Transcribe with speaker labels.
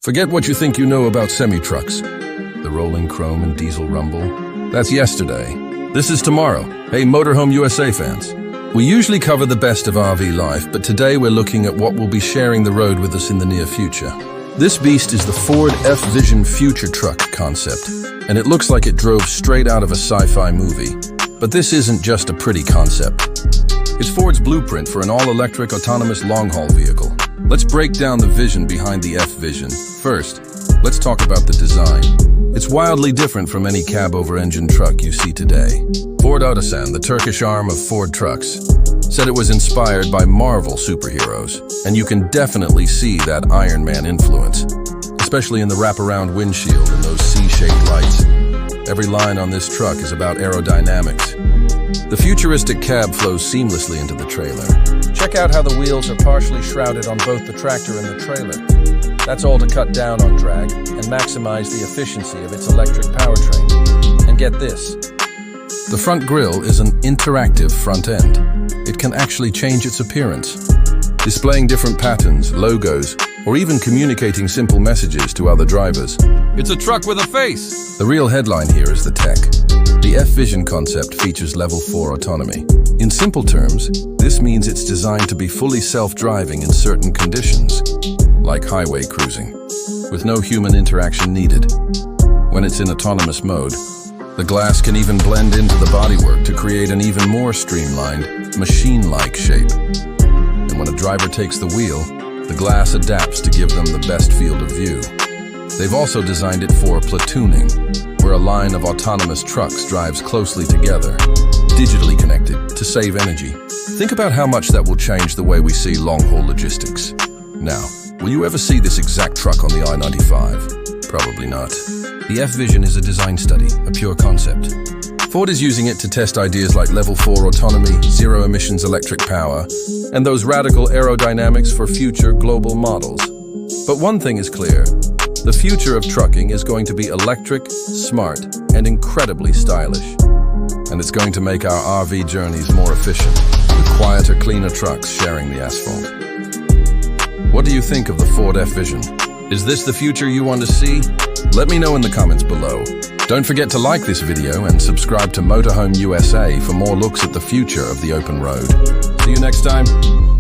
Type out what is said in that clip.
Speaker 1: Forget what you think you know about semi-trucks. The rolling chrome and diesel rumble, that's yesterday. This is tomorrow. Hey, Motorhome USA fans. We usually cover the best of RV life, but today we're looking at what will be sharing the road with us in the near future. This beast is the Ford F-Vision future truck concept, and it looks like it drove straight out of a sci-fi movie. But this isn't just a pretty concept. It's Ford's blueprint for an all-electric autonomous long-haul vehicle. Let's break down the vision behind the F-Vision. First, let's talk about the design. It's wildly different from any cab-over-engine truck you see today. Ford Otosan, the Turkish arm of Ford Trucks, said it was inspired by Marvel superheroes, and you can definitely see that Iron Man influence, especially in the wraparound windshield and those C-shaped lights. Every line on this truck is about aerodynamics. The futuristic cab flows seamlessly into the trailer. Check out how the wheels are partially shrouded on both the tractor and the trailer. That's all to cut down on drag and maximize the efficiency of its electric powertrain. And get this. The front grille is an interactive front end. It can actually change its appearance, displaying different patterns, logos, or even communicating simple messages to other drivers. It's a truck with a face! The real headline here is the tech. The F-Vision concept features Level 4 autonomy. In simple terms, this means it's designed to be fully self-driving in certain conditions, like highway cruising, with no human interaction needed. When it's in autonomous mode, the glass can even blend into the bodywork to create an even more streamlined, machine-like shape. And when a driver takes the wheel, the glass adapts to give them the best field of view. They've also designed it for platooning, where a line of autonomous trucks drives closely together, digitally connected, to save energy. Think about how much that will change the way we see long-haul logistics. Now, will you ever see this exact truck on the I-95? Probably not. The F-Vision is a design study, a pure concept. Ford is using it to test ideas like Level 4 autonomy, zero emissions electric power, and those radical aerodynamics for future global models. But one thing is clear. The future of trucking is going to be electric, smart, and incredibly stylish. And it's going to make our RV journeys more efficient, with quieter, cleaner trucks sharing the asphalt. What do you think of the Ford F-Vision? Is this the future you want to see? Let me know in the comments below. Don't forget to like this video and subscribe to Motorhome USA for more looks at the future of the open road. See you next time.